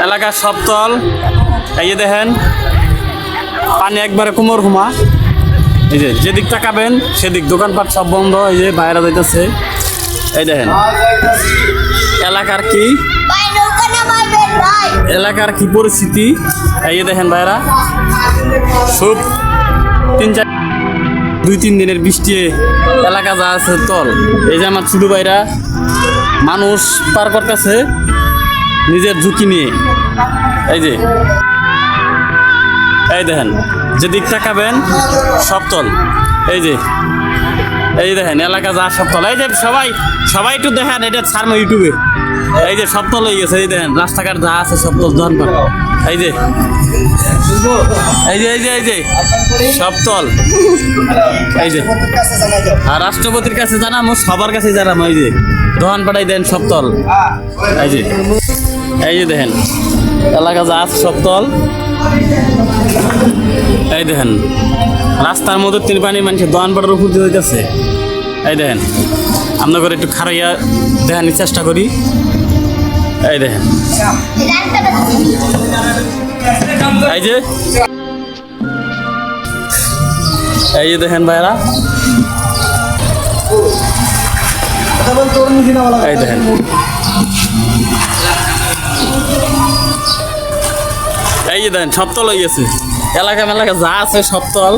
এলাকার সবতল। এই যে দেখেন পানি একবারে কোমর হুমা। এই যে যেদিক তাকাবেন সেদিক দোকানপাট সব বন্ধ। এই যে বাইরে যাইতেছে। এই দেখেন এলাকার কি এলাকার কি পরিস্থিতি। এই যে দেখেন ভাইরা খুব 2-3 দিনের বৃষ্টি এলাকা যা আছে তল। এই যে আমার ছোট ভাইরা মানুষ পার করতেছে নিজের ঝুঁকি নিয়ে। এই যে এই দেখেন যেদিক তাকাবেন সবতল। এই যে দেখেন এলাকা যা সবতল। এই যে সবাই একটু দেখেন, এটা ছাড়বো ইউটিউবে। এই যে সবতল হয়ে গেছে। এই দেখেন রাস্তাঘাট যা আছে সবতল দোকানপাট। এই যে সবতল। এই যে আর রাষ্ট্রপতির কাছে জানাম, সবার কাছে জানাম। এই যে দোকানপাটাই দেন সবতল। এই যে দেখেন এলাকা যা আছে সবতল। এই দেখেন রাস্তার মধ্যে 3 পানি মানুষের দোকানপাটের উপর দিয়ে হইতেছে। এই দেখেন আমরা করে একটু খারাইয়া দেখানোর চেষ্টা করি। এই দেখেন এই যে দেখেন ভাইরা। এই দেখেন এই যে দেখেন সবতল হয়ে গেছে। এলাকা মেলাকা যা আছে সবতল।